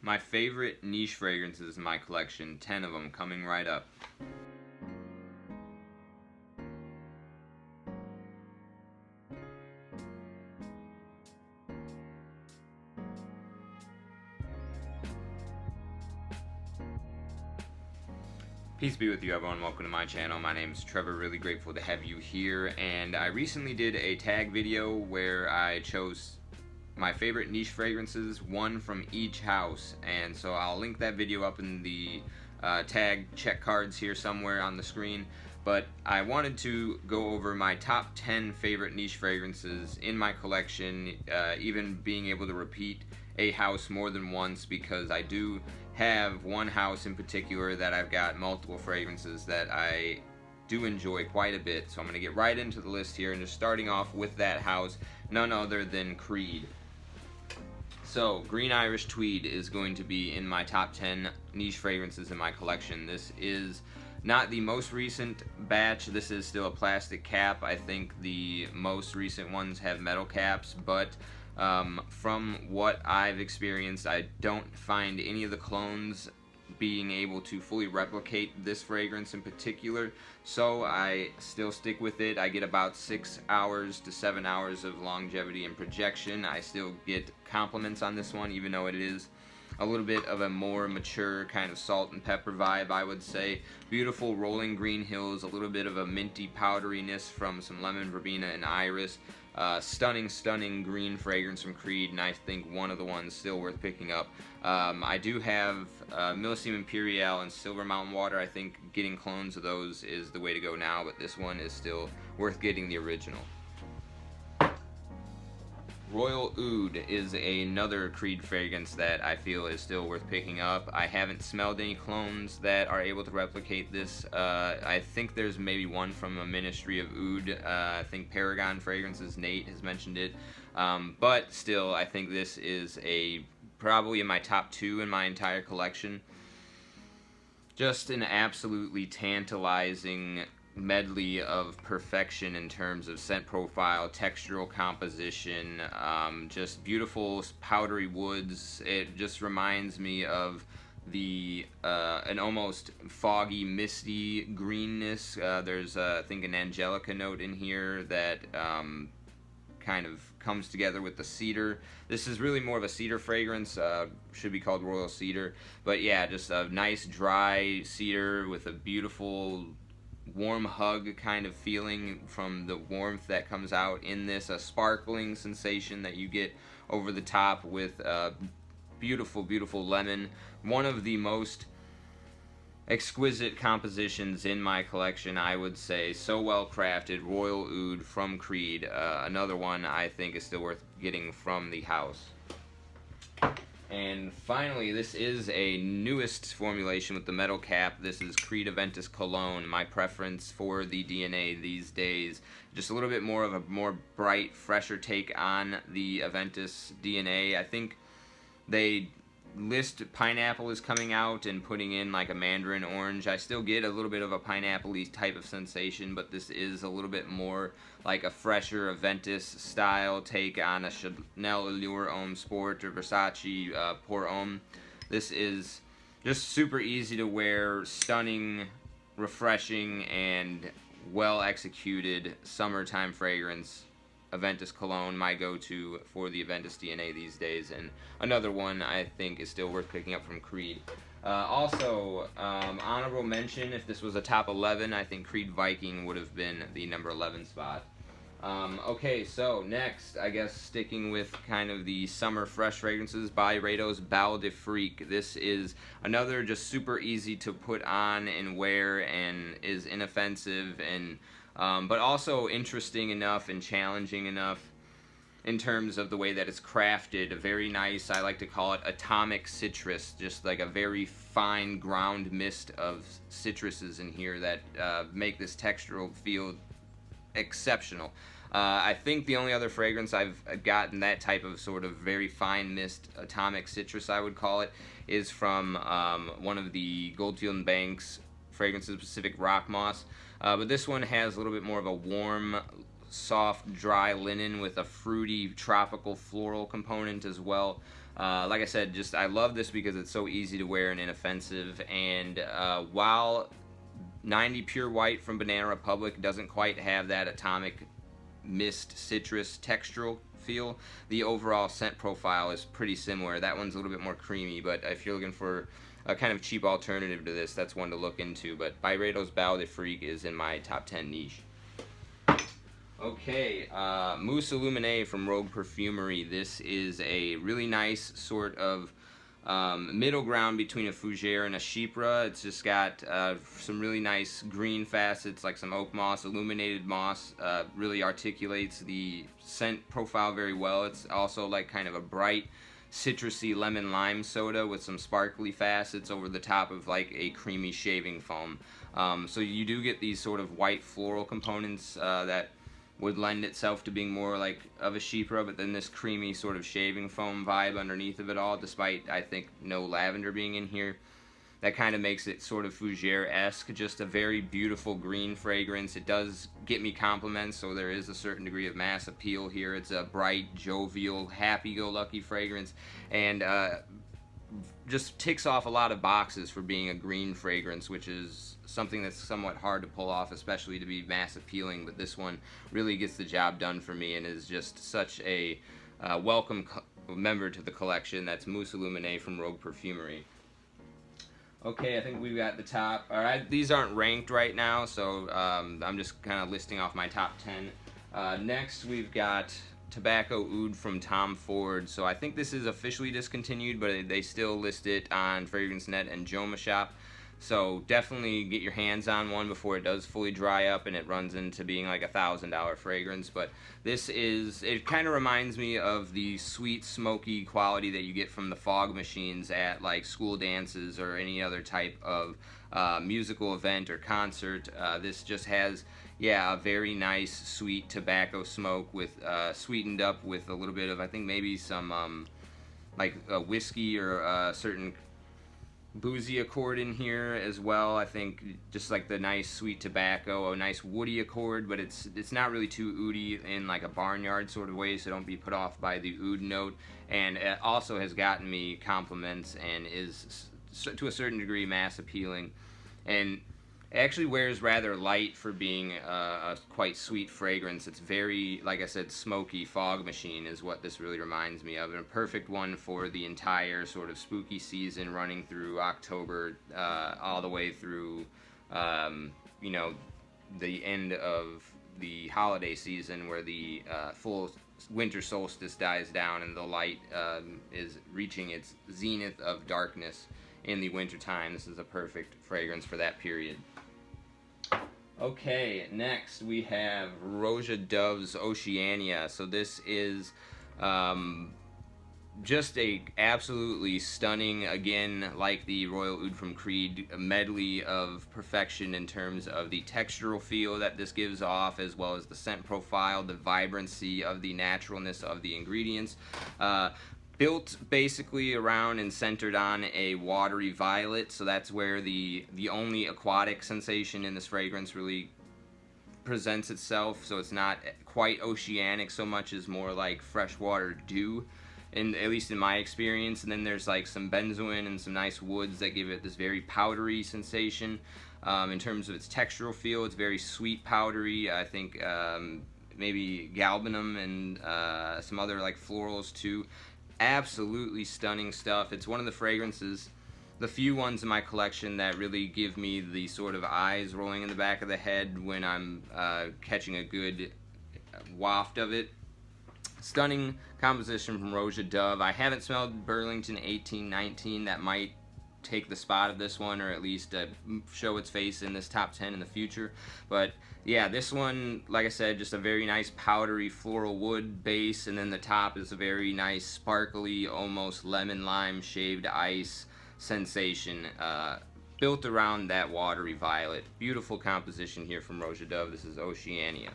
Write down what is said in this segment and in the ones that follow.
My favorite niche fragrances in my collection, 10 of them coming right up. Peace be with you, everyone. Welcome to my channel. My name is Trevor. Really grateful to have you here. And I recently did a tag video where I chose my favorite niche fragrances, one from each house. And so I'll link that video up in the tag check cards here somewhere on the screen. But I wanted to go over my top 10 favorite niche fragrances in my collection, even being able to repeat a house more than once, because I do have one house in particular that I've got multiple fragrances that I do enjoy quite a bit. So I'm going to get right into the list here, and just starting off with that house, none other than Creed. So Green Irish Tweed is going to be in my top 10 niche fragrances in my collection. This is not the most recent batch. This is still a plastic cap. I think the most recent ones have metal caps, but from what I've experienced, I don't find any of the clones being able to fully replicate this fragrance in particular, so I still stick with it. I get about 6 hours to 7 hours of longevity and projection. I still get compliments on this one, even though it is a little bit of a more mature kind of salt and pepper vibe, I would say. Beautiful rolling green hills, a little bit of a minty powderiness from some lemon verbena and iris. Stunning green fragrance from Creed, and I think one of the ones still worth picking up. I do have Millésime Imperial and Silver Mountain Water. I think getting clones of those is the way to go now, but this one is still worth getting the original. Royal Oud is another Creed fragrance that I feel is still worth picking up. I haven't smelled any clones that are able to replicate this. I think there's maybe one from a Ministry of Oud. I think Paragon Fragrances, Nate has mentioned it. But still, I think this is probably in my top 2 in my entire collection. Just an absolutely tantalizing medley of perfection in terms of scent profile, textural composition, just beautiful powdery woods. It just reminds me of an almost foggy, misty greenness. There's I think an angelica note in here that kind of comes together with the cedar. This is really more of a cedar fragrance, should be called Royal Cedar, but yeah, just a nice dry cedar with a beautiful warm hug kind of feeling from the warmth that comes out in this, a sparkling sensation that you get over the top with beautiful lemon. One of the most exquisite compositions in my collection, I would say. So well crafted. Royal Oud from Creed, another one I think is still worth getting from the house. And finally, this is a newest formulation with the metal cap. This is Creed Aventus Cologne, my preference for the DNA these days. Just a little bit more of a more bright, fresher take on the Aventus DNA. I think they list pineapple is coming out and putting in like a mandarin orange. I still get a little bit of a pineapple-y type of sensation, but this is a little bit more like a fresher Aventus style take on a Chanel Allure Homme Sport or Versace Pour Homme. This is just super easy to wear, stunning, refreshing, and well executed summertime fragrance. Aventus Cologne, my go-to for the Aventus DNA these days, and another one I think is still worth picking up from Creed. Also, honorable mention, if this was a top 11, I think Creed Viking would have been the number 11 spot. Okay, so next, I guess sticking with kind of the summer fresh fragrances, Byredo's Bal de Freak. This is another just super easy to put on and wear, and is inoffensive, and but also interesting enough and challenging enough in terms of the way that it's crafted. Very nice, I like to call it atomic citrus, just like a very fine ground mist of citruses in here that make this textural feel exceptional. I think the only other fragrance I've gotten that type of sort of very fine mist, atomic citrus I would call it, is from one of the Goldfield & Banks fragrances, Pacific Rock Moss. But this one has a little bit more of a warm, soft, dry linen with a fruity, tropical, floral component as well. Like I said, just I love this because it's so easy to wear and inoffensive. And while 90 Pure White from Banana Republic doesn't quite have that atomic mist citrus textural feel, the overall scent profile is pretty similar. That one's a little bit more creamy, but if you're looking for a kind of cheap alternative to this, that's one to look into. But Byredo's Bal de Freak is in my top 10 niche. Okay, Mousse Illuminee from Rogue Perfumery. This is a really nice sort of middle ground between a Fougere and a Chypre. It's just got some really nice green facets, like some oak moss, illuminated moss. Really articulates the scent profile very well. It's also like kind of a bright, citrusy lemon lime soda with some sparkly facets over the top of like a creamy shaving foam. So you do get these sort of white floral components that would lend itself to being more like of a Chypre, but then this creamy sort of shaving foam vibe underneath of it all, despite I think no lavender being in here. That kind of makes it sort of Fougere-esque, just a very beautiful green fragrance. It does get me compliments, so there is a certain degree of mass appeal here. It's a bright, jovial, happy-go-lucky fragrance, and just ticks off a lot of boxes for being a green fragrance, which is something that's somewhat hard to pull off, especially to be mass appealing. But this one really gets the job done for me and is just such a welcome member to the collection. That's Mousse Illuminee from Rogue Perfumery. Okay, I think we've got the top. Alright, these aren't ranked right now, so I'm just kind of listing off my top 10. Next, we've got Tobacco Oud from Tom Ford. So I think this is officially discontinued, but they still list it on FragranceNet and Joma Shop. So definitely get your hands on one before it does fully dry up and it runs into being like $1,000 fragrance. But this is, it kind of reminds me of the sweet, smoky quality that you get from the fog machines at like school dances or any other type of musical event or concert. This just has, yeah, a very nice sweet tobacco smoke with sweetened up with a little bit of, I think maybe some like a whiskey or a certain boozy accord in here as well. I think just like the nice sweet tobacco, a nice woody accord, but it's not really too oody in like a barnyard sort of way, so don't be put off by the oud note. And it also has gotten me compliments and is to a certain degree mass appealing, and it actually wears rather light for being a quite sweet fragrance. It's very, like I said, smoky. Fog machine is what this really reminds me of. And a perfect one for the entire sort of spooky season running through October all the way through, you know, the end of the holiday season where the full winter solstice dies down and the light is reaching its zenith of darkness in the wintertime. This is a perfect fragrance for that period. Okay, next we have Roja Dove's Oceania. So this is just a absolutely stunning, again, like the Royal Oud from Creed, a medley of perfection in terms of the textural feel that this gives off, as well as the scent profile, the vibrancy of the naturalness of the ingredients. Built basically around and centered on a watery violet, so that's where the only aquatic sensation in this fragrance really presents itself. So it's not quite oceanic so much as more like freshwater dew, at least in my experience. And then there's like some benzoin and some nice woods that give it this very powdery sensation. In terms of its textural feel, it's very sweet powdery. I think maybe galbanum and some other like florals too. Absolutely stunning stuff. It's one of the fragrances, the few ones in my collection that really give me the sort of eyes rolling in the back of the head when I'm catching a good waft of it. Stunning composition from Roja Dove. I haven't smelled Burlington 1819. That might take the spot of this one, or at least show its face in this top 10 in the future. But yeah, this one, like I said, just a very nice powdery floral wood base, and then the top is a very nice sparkly, almost lemon lime shaved ice sensation built around that watery violet. Beautiful composition here from Roja Dove. This is Oceania.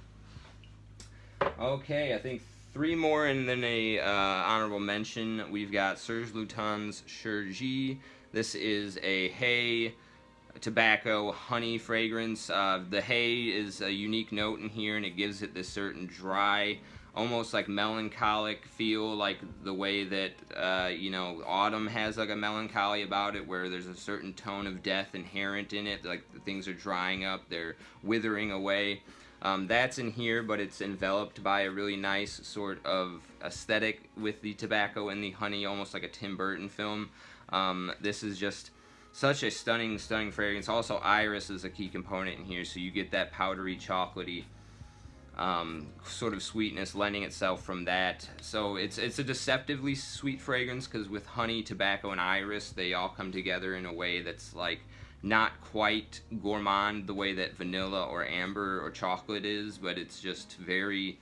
Okay, I think 3 more and then a honorable mention. We've got Serge Lutens Chergui. This is a hay, tobacco, honey fragrance. The hay is a unique note in here, and it gives it this certain dry, almost like melancholic feel, like the way that you know, autumn has like a melancholy about it, where there's a certain tone of death inherent in it, like the things are drying up, they're withering away. That's in here, but it's enveloped by a really nice sort of aesthetic with the tobacco and the honey, almost like a Tim Burton film. This is just such a stunning fragrance. Also, iris is a key component in here, so you get that powdery, chocolatey sort of sweetness lending itself from that. So it's a deceptively sweet fragrance, because with honey, tobacco, and iris, they all come together in a way that's like not quite gourmand the way that vanilla or amber or chocolate is, but it's just very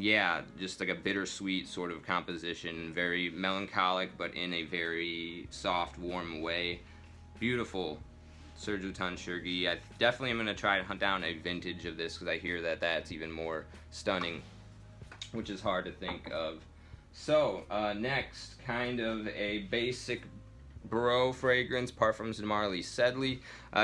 yeah, just like a bittersweet sort of composition, very melancholic, but in a very soft, warm way. Beautiful Serge Chergui. I definitely am going to try to hunt down a vintage of this, because I hear that that's even more stunning, which is hard to think of. So, next, kind of a basic Byredo fragrance, Parfums de Marley Sedley.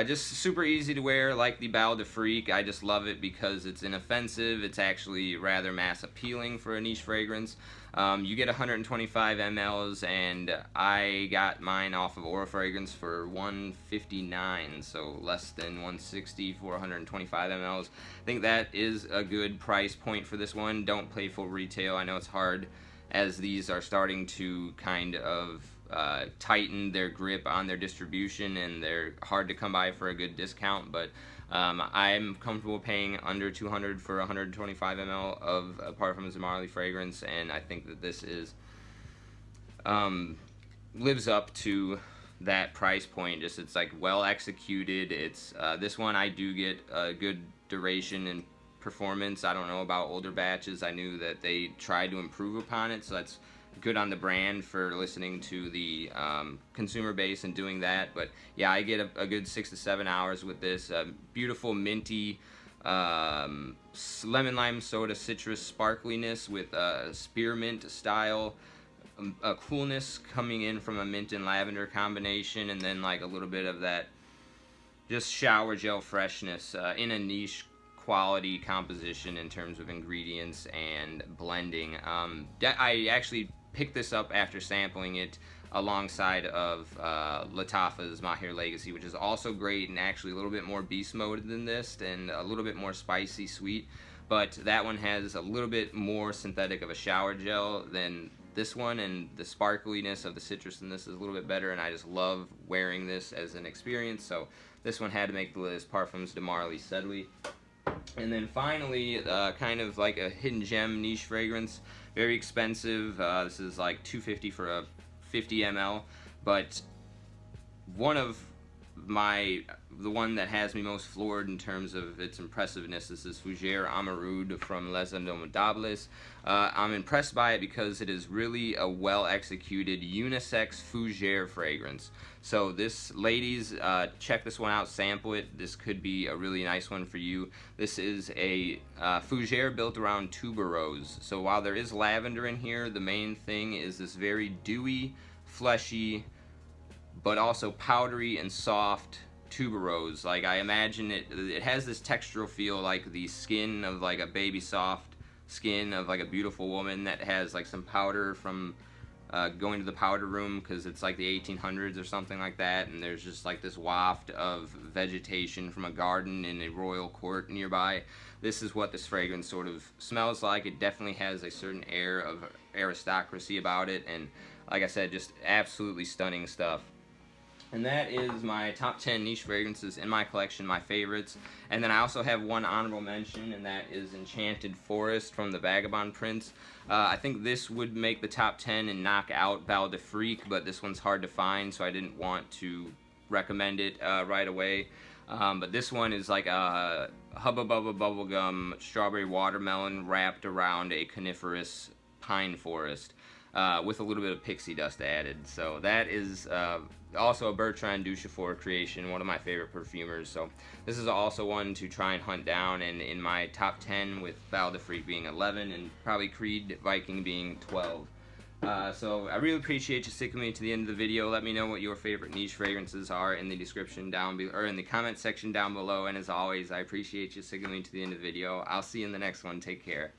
Just super easy to wear, like the Bal de Freak. I just love it because it's inoffensive. It's actually rather mass appealing for a niche fragrance. You get 125 mLs, and I got mine off of Aura Fragrance for $159, so less than $160 for 125 mLs. I think that is a good price point for this one. Don't play full retail. I know it's hard, as these are starting to kind of tighten their grip on their distribution, and they're hard to come by for a good discount, but I'm comfortable paying under $200 for 125 ml of Parfums de Marley fragrance, and I think that this is lives up to that price point. Just, it's like well executed. It's this one I do get a good duration and performance. I don't know about older batches. I knew that they tried to improve upon it, so that's good on the brand for listening to the consumer base and doing that. But yeah, I get a good 6 to 7 hours with this. Beautiful minty lemon lime soda citrus sparkliness with spearmint style coolness coming in from a mint and lavender combination, and then like a little bit of that just shower gel freshness in a niche quality composition in terms of ingredients and blending. I actually picked this up after sampling it alongside of Lattafa's Mahir Legacy, which is also great and actually a little bit more beast mode than this, and a little bit more spicy sweet, but that one has a little bit more synthetic of a shower gel than this one, and the sparkliness of the citrus in this is a little bit better, and I just love wearing this as an experience, so this one had to make the list. Parfums de Marley Sedley. And then finally, kind of like a hidden gem niche fragrance, very expensive. This is like $250 for a 50 ml, but the one that has me most floored in terms of its impressiveness is this Fougere Emeraude from Les Indemodables. I'm impressed by it because it is really a well-executed unisex Fougere fragrance. So this, ladies, check this one out, sample it. This could be a really nice one for you. This is a Fougere built around tuberose. So while there is lavender in here, the main thing is this very dewy, fleshy, but also powdery and soft tuberose. Like, I imagine it has this textural feel like the skin of like a baby soft skin of like a beautiful woman that has like some powder from going to the powder room, because it's like the 1800s or something like that, and there's just like this waft of vegetation from a garden in a royal court nearby. This is what this fragrance sort of smells like. It definitely has a certain air of aristocracy about it, and like I said, just absolutely stunning stuff. And that is my top 10 niche fragrances in my collection, my favorites. And then I also have one honorable mention, and that is Enchanted Forest from the Vagabond prints. I think this would make the top 10 and knock out Bal de Freak, but this one's hard to find, so I didn't want to recommend it right away. But this one is like a Hubba Bubba Bubblegum Strawberry Watermelon wrapped around a coniferous pine forest with a little bit of pixie dust added. So that is also a Bertrand Duchefort creation, one of my favorite perfumers. So this is also one to try and hunt down, and in my top 10 with Bal de Freak being 11 and probably Creed Viking being 12. So I really appreciate you sticking with me to the end of the video. Let me know what your favorite niche fragrances are in the description down below, or in the comment section down below. And as always, I appreciate you sticking with me to the end of the video. I'll see you in the next one. Take care.